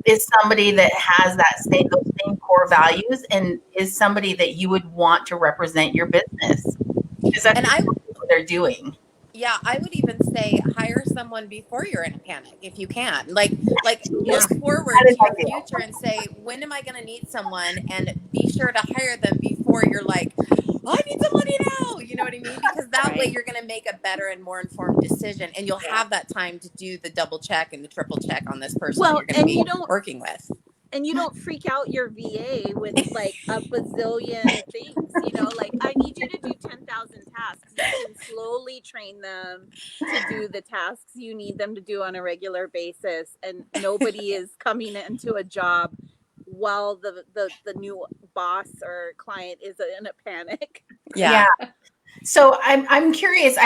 is somebody that has those same core values and is somebody that you would want to represent your business. Because that's what they're doing. Yeah, I would even say hire someone before you're in a panic if you can. Like look forward to your future and say, when am I going to need someone? And be sure to hire them before you're like, I need somebody now. You know what I mean? Because that way you're going to make a better and more informed decision, and you'll have that time to do the double check and the triple check on this person you're going to be working with. And you don't freak out your VA with like a bazillion things, like I need you to do 10,000 tasks. You can slowly train them to do the tasks you need them to do on a regular basis. And nobody is coming into a job while the new boss or client is in a panic. Yeah. So I'm curious.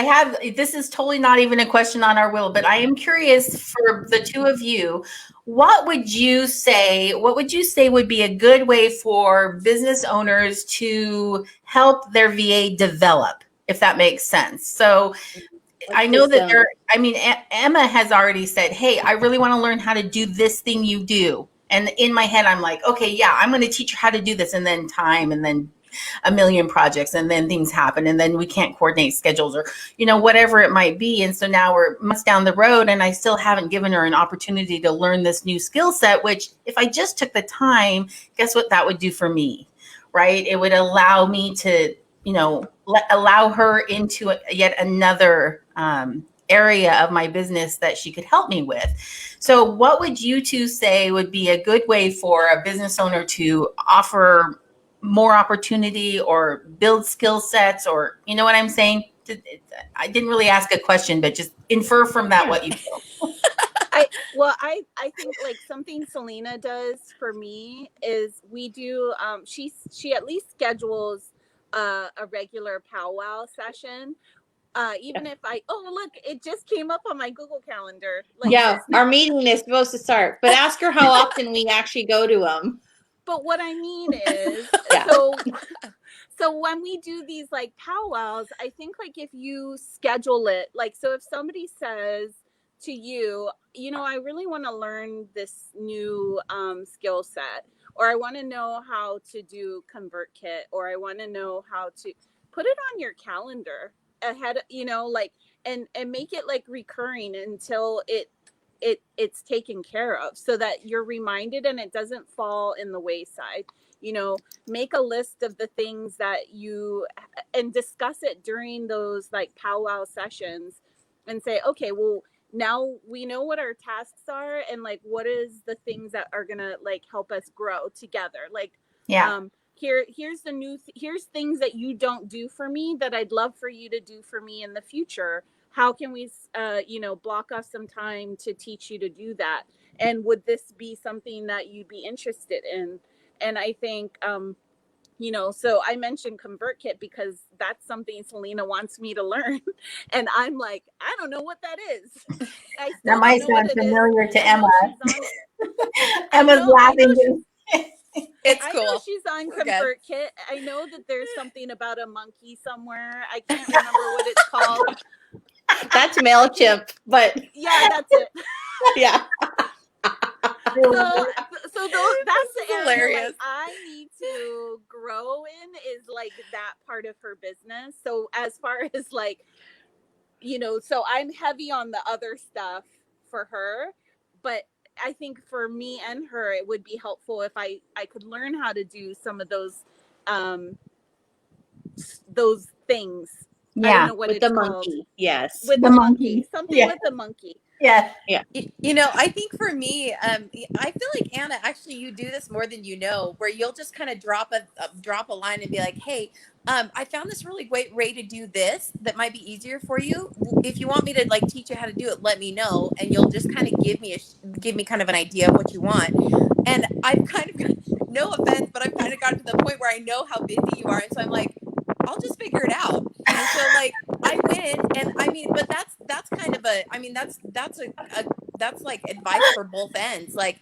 This is totally not even a question on our wheel, but I am curious for the two of you. What would you say would be a good way for business owners to help their VA develop, if that makes sense? So I know that Emma has already said, hey, I really want to learn how to do this thing you do. And in my head, I'm like, okay, yeah, I'm going to teach her how to do this. And then time, and then a million projects, and then things happen, and then we can't coordinate schedules or whatever it might be. And so now we're months down the road and I still haven't given her an opportunity to learn this new skill set, which if I just took the time, guess what that would do for me, right? It would allow me to allow her into yet another area of my business that she could help me with. So what would you two say would be a good way for a business owner to offer more opportunity or build skill sets, or you know what I'm saying? I didn't really ask a question, but just infer from that what you feel. I think like something Selena does for me is we do she at least schedules a regular powwow session. Even if look, it just came up on my Google Calendar. Our meeting is supposed to start, but ask her how often we actually go to them. But what I mean is, so when we do these like powwows, I think like if you schedule it, like, so if somebody says to you, I really want to learn this new skill set, or I want to know how to do Convertkit, or I want to know how to put it on your calendar ahead, and make it like recurring until it it's taken care of, so that you're reminded and it doesn't fall in the wayside. You know, make a list of the things that you, and discuss it during those like powwow sessions, and say, okay, well, now we know what our tasks are, and like, what is the things that are gonna like help us grow together. Like, here's here's things that you don't do for me that I'd love for you to do for me in the future. How can we, you know, block off some time to teach you to do that? And would this be something that you'd be interested in? And I think, you know, so I mentioned Convertkit because that's something Selena wants me to learn. And I'm like, I don't know what that is. That might sound familiar to Emma. Emma's I laughing. It's cool. I know she's on Convertkit. I know that there's something about a monkey somewhere. I can't remember what it's called. That's MailChimp, but yeah, that's it. Yeah. So that's the area hilarious. like, I need to grow in, is like that part of her business. So as far as like, you know, so I'm heavy on the other stuff for her, but I think for me and her, it would be helpful if I could learn how to do some of those things. Yeah, I don't know what with it's the called. monkey. Yes, with the monkey. Something with the monkey. Yeah. You know, I think for me, I feel like, Anna, actually, you do this more than you know, where you'll just kind of drop a line and be like, hey, I found this really great way to do this that might be easier for you. If you want me to like teach you how to do it, let me know. And you'll just kind of give me kind of an idea of what you want. And I've kind of, no offense, but I've kind of gotten to the point where I know how busy you are. And so I'm like, I'll just figure it out. And so like I win, and I mean, but that's kind of a, I mean, that's like advice for both ends. Like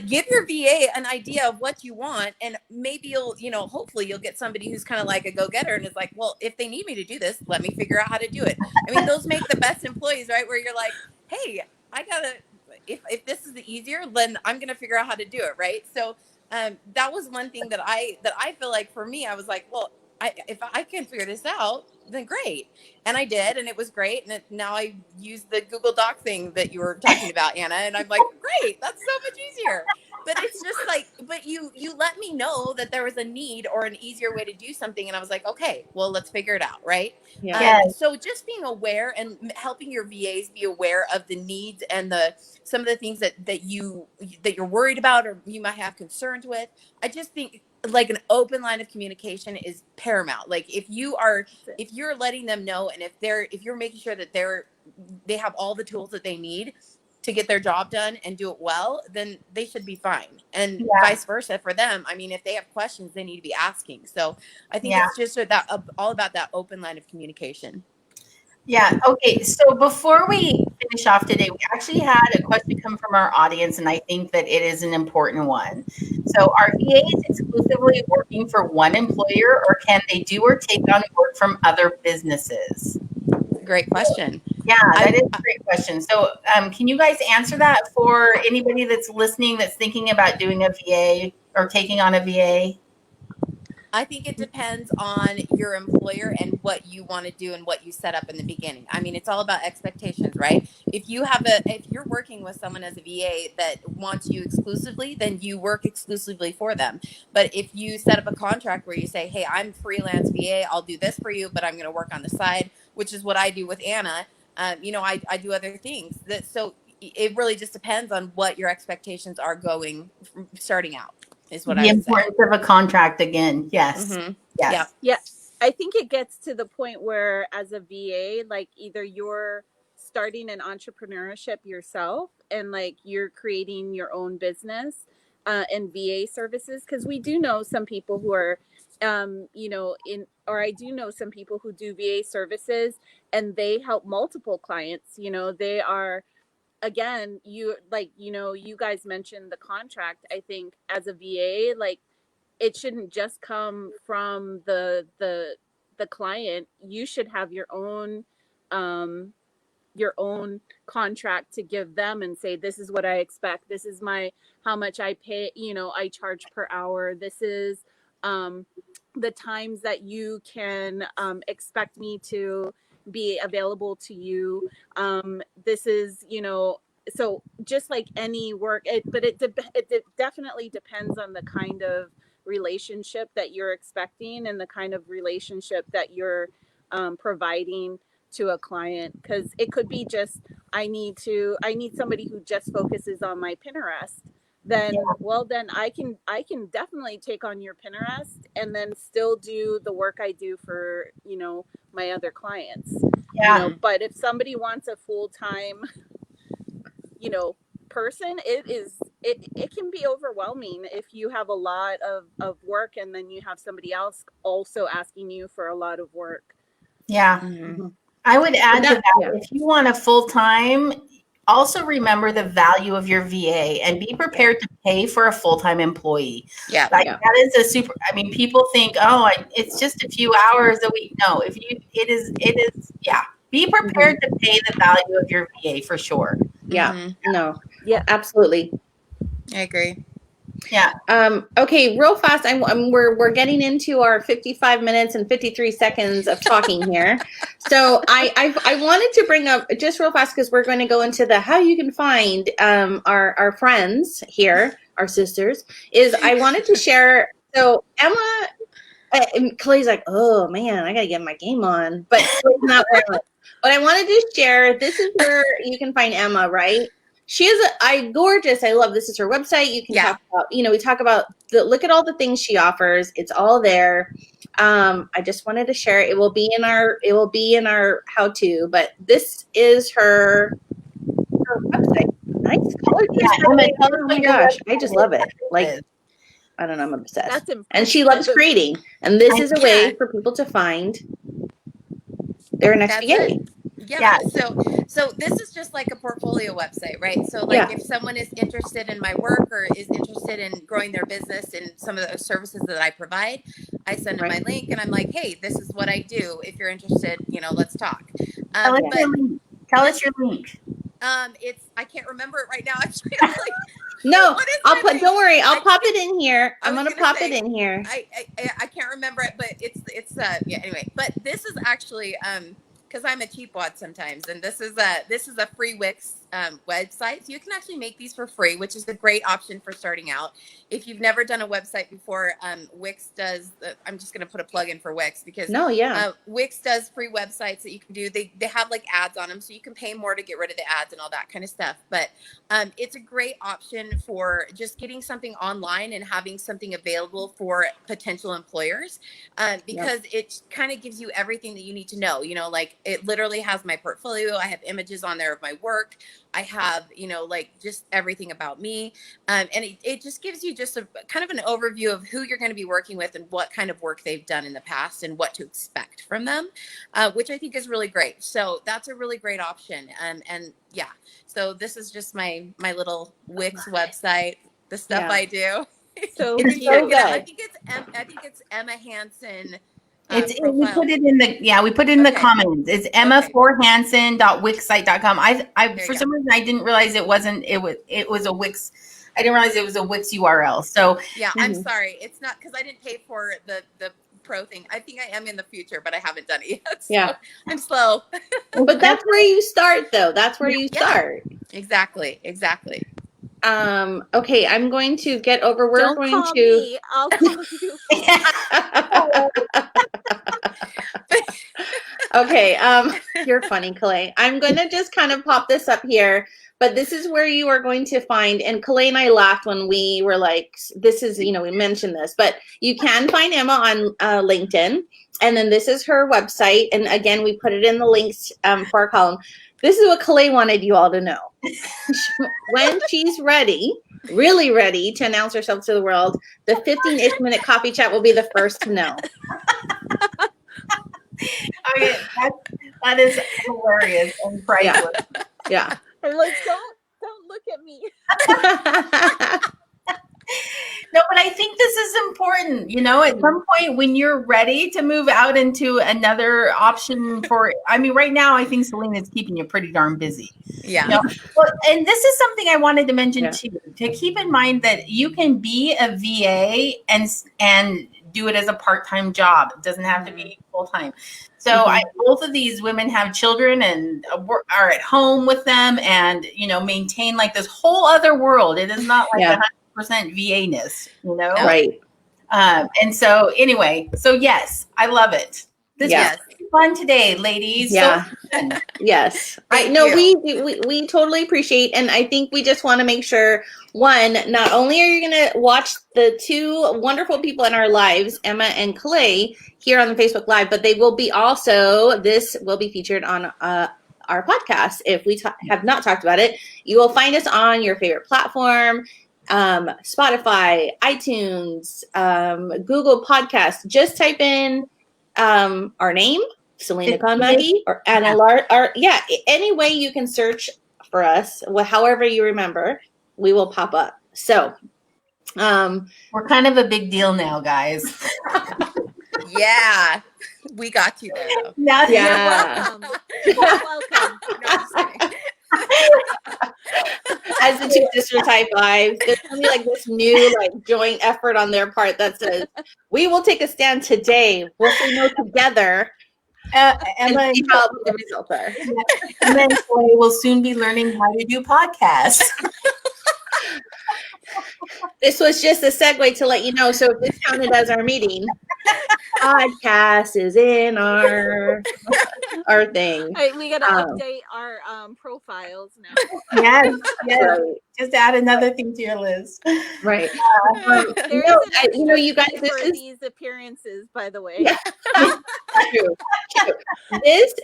give your VA an idea of what you want, and maybe you'll, you know, hopefully you'll get somebody who's kind of like a go-getter and is like, well, if they need me to do this, let me figure out how to do it. I mean, those make the best employees, right? Where you're like, hey, I gotta, if this is the easier, then I'm gonna figure out how to do it, right? So that was one thing that I feel like for me, I was like, well, if I can figure this out, then great. And I did, and it was great. And now I use the Google Doc thing that you were talking about, Anna, and I'm like, great, that's so much easier. But it's just like, but you let me know that there was a need or an easier way to do something, and I was like, okay, well, let's figure it out, right? Yeah. So just being aware and helping your VAs be aware of the needs and some of the things that you're worried about or you might have concerns with. I just think like an open line of communication is paramount. Like if you're letting them know, and if you're making sure that they have all the tools that they need to get their job done and do it well, then they should be fine. And vice versa for them. I mean, if they have questions, they need to be asking. So I think it's just all about that open line of communication. Yeah. Okay. So before we finish off today, we actually had a question come from our audience, and I think that it is an important one. So are VAs exclusively working for one employer, or can they do or take on work from other businesses? Great question. Yeah, that is a great question. So can you guys answer that for anybody that's listening that's thinking about doing a VA or taking on a VA? I think it depends on your employer and what you want to do and what you set up in the beginning. I mean, it's all about expectations, right? If you're working with someone as a VA that wants you exclusively, then you work exclusively for them. But if you set up a contract where you say, hey, I'm freelance VA, I'll do this for you, but I'm going to work on the side, which is what I do with Anna. You know, I do other things. So it really just depends on what your expectations are starting out. Is what I would say. The importance of a contract again. Yes. Mm-hmm. Yes. Yeah. I think it gets to the point where as a VA, like either you're starting an entrepreneurship yourself and like you're creating your own business and VA services. Cause we do know some people who are, I do know some people who do VA services and they help multiple clients. You know, they are, again, you guys mentioned the contract. I think as a VA, like it shouldn't just come from the client. You should have your own contract to give them and say, this is what I expect. This is how much I pay, I charge per hour. This is the times that you can expect me to be available to you. This is, so just like any work, it definitely depends on the kind of relationship that you're expecting and the kind of relationship that you're providing to a client, because it could be just I need somebody who just focuses on my Pinterest. Then well, then I can definitely take on your Pinterest and then still do the work I do for, you know, my other clients. You know, but if somebody wants a full-time, you know, person, it can be overwhelming if you have a lot of work and then you have somebody else also asking you for a lot of work. Yeah. I would add to that, if you want a full-time, also remember the value of your VA and be prepared to pay for a full-time employee. That is a super, I mean, people think, oh, it's just a few hours a week. No, it is, be prepared to pay the value of your VA for sure. Absolutely. I agree. Yeah. Okay, real fast. We're getting into our 55 minutes and 53 seconds of talking here. So I wanted to bring up just real fast, because we're going to go into the how you can find our friends here, our sisters. Is I wanted to share. So Emma, Kalei's like, oh man, I got to get my game on, but Kalei's not wearing it. But I wanted to share. This is where you can find Emma, right? She is gorgeous. I love, this is her website. You can talk about, you know, we talk about look at all the things she offers. It's all there. I just wanted to share it. It will be in our how to, but this is her website. Nice color. Oh my gosh. I just love it. Like, I don't know. I'm obsessed. And she loves creating. And this is a way for people to find their next VA. So this is just like a portfolio website, right? So like if someone is interested in my work or is interested in growing their business and some of the services that I provide, I send them my link and I'm like, hey, this is what I do. If you're interested, you know, let's talk. Tell us your link. I can't remember it right now. Actually, I'm like, no, don't worry. I'll pop it in here. I'm going to pop it in here. I can't remember it, but it's anyway, but this is actually, because I'm a cheapwad sometimes, and this is a free Wix website. So you can actually make these for free, which is a great option for starting out. If you've never done a website before, Wix does. I'm just going to put a plug in for Wix because Wix does free websites that you can do. They have like ads on them, so you can pay more to get rid of the ads and all that kind of stuff. But it's a great option for just getting something online and having something available for potential employers, because it kind of gives you everything that you need to know. You know, like it literally has my portfolio. I have images on there of my work. I have, you know, like just everything about me. And it just gives you just a kind of an overview of who you're going to be working with and what kind of work they've done in the past and what to expect from them, which I think is really great. So that's a really great option. And yeah, so this is just my little Wix website, the stuff I do. So it's so good. I think it's Emma Hansen. We put it in the comments. It's emma4hansen.wixsite.com. I for some reason I didn't realize it was a Wix. I didn't realize it was a Wix URL. So I'm sorry. It's not because I didn't pay for the pro thing. I think I am in the future, but I haven't done it yet. So I'm slow. But that's where you start though. That's where you start. Exactly. Okay, I'm going to get over. Don't call me. I'll call you. Okay, you're funny, Kalei. I'm going to just kind of pop this up here, but this is where you are going to find, and Kalei and I laughed when we were like, this is, you know, we mentioned this, but you can find Emma on LinkedIn, and then this is her website, and again, we put it in the links for our column. This is what Kalei wanted you all to know. When she's ready, really ready to announce herself to the world, the 15-ish minute coffee chat will be the first to know. Okay, that is hilarious and priceless. Yeah. I'm like, don't look at me. No, but I think this is important. You know, at some point when you're ready to move out into another option right now, I think Selena is keeping you pretty darn busy. Yeah. You know? Well, and this is something I wanted to mention too, to keep in mind that you can be a VA and do it as a part-time job. It doesn't have to be full-time. So both of these women have children and are at home with them, and maintain like this whole other world. It is not like 100% VA-ness, Right. And so anyway, so yes, I love it. This was fun today, ladies. Yeah. So Yes. I know we totally appreciate, and I think we just want to make sure, one, not only are you going to watch the two wonderful people in our lives, Emma and Kalei, here on the Facebook Live, but they will be this will be featured on our podcast. If we have not talked about it, you will find us on your favorite platform, Spotify, iTunes, Google Podcasts. Just type in our name, Selena Conmaggie, or Anna any way you can search for us, however you remember, we will pop up. So we're kind of a big deal now, guys. Yeah, we got you there. You're welcome. You're welcome. No, I'm just kidding. As the two sisters high five, there's gonna be like this new joint effort on their part that says, "We will take a stand today. We'll say no together." Emma and see how the results are. And then we will soon be learning how to do podcasts. This was just a segue to let you know. So if this counted as our meeting, podcast is in our thing. All right, we got to update our profiles now. Yes. Right. Just add another thing to your list. Right. There No, is an extra you guys, fee this for is these appearances, by the way. Yeah. True.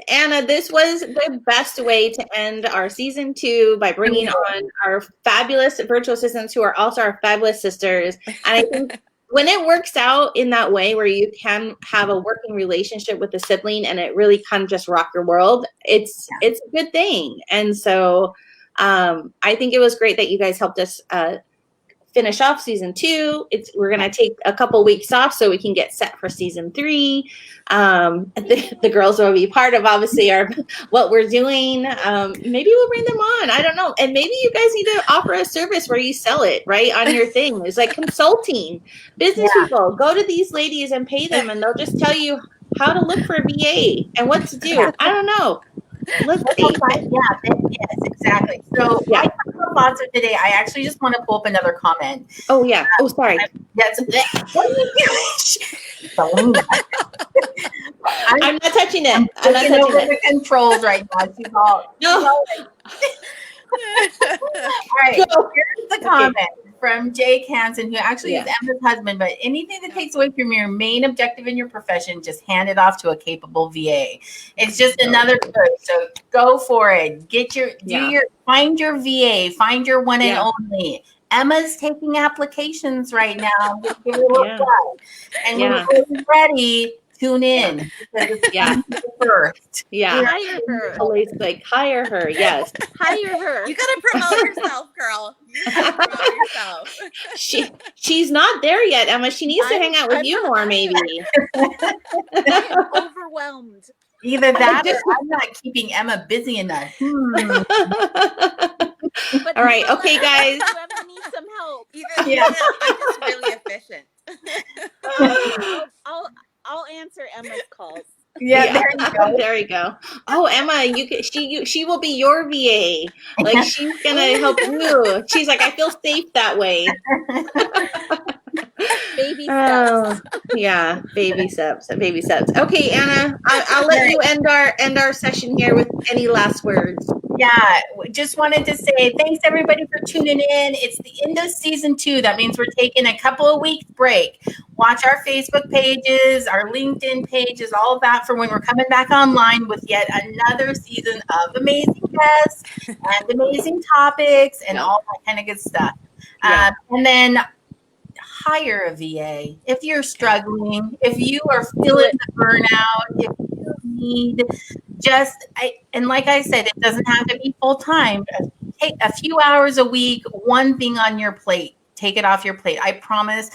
Anna, this was the best way to end our season 2 by bringing on our fabulous virtual assistants who are also our fabulous sisters. And I think when it works out in that way where you can have a working relationship with a sibling and it really kind of just rock your world, it's a good thing. And so I think it was great that you guys helped us finish off season 2. We're going to take a couple weeks off so we can get set for season 3. The girls will be part of obviously what we're doing. Maybe we'll bring them on. I don't know. And maybe you guys need to offer a service where you sell it right on your thing. It's like consulting. Business people, go to these ladies and pay them and they'll just tell you how to look for a VA and what to do. I don't know. Let's see. Yes, exactly. So my thoughts of today, I actually just want to pull up another comment. Oh yeah. Oh, sorry. What are you doing? I'm not touching it. I'm not touching over the controls right now. She's all no. All right. So here's the comment from Jake Hansen, who actually is Emma's husband. But anything that takes away from your main objective in your profession, just hand it off to a capable VA. It's just another push. So go for it. Find your VA. Find your one and only. Emma's taking applications right now. Give it a look and when we're ready, tune in. First. Hire her. Always hire her. Yes. Hire her. You gotta promote yourself, girl. You gotta promote yourself. She's not there yet, Emma. She needs to hang out with you more, maybe. I'm overwhelmed. Either that or I'm not keeping Emma busy enough. But all right. Okay, guys. Whoever needs some help. I'm just really efficient. I'll answer Emma's calls. Yeah, there you go. There you go. Oh, Emma, she will be your VA. Like she's gonna help you. She's like, I feel safe that way. Baby steps. Yeah, baby steps. Baby steps. Okay, Anna, I'll let you end our session here with any last words. Yeah, just wanted to say thanks everybody for tuning in. It's the end of season 2. That means we're taking a couple of weeks break. Watch our Facebook pages, our LinkedIn pages, all of that for when we're coming back online with yet another season of amazing guests and amazing topics and all that kind of good stuff. And then hire a VA if you're struggling, if you are feeling the burnout, if you need and like I said, it doesn't have to be full time. Take a few hours a week, one thing on your plate. Take it off your plate. I promise,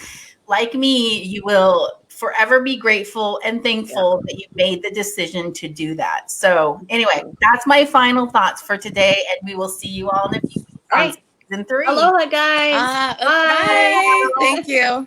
like me, you will forever be grateful and thankful that you made the decision to do that. So anyway, that's my final thoughts for today, and we will see you all in a few weeks on season 3. Aloha, guys. Bye. Thank you.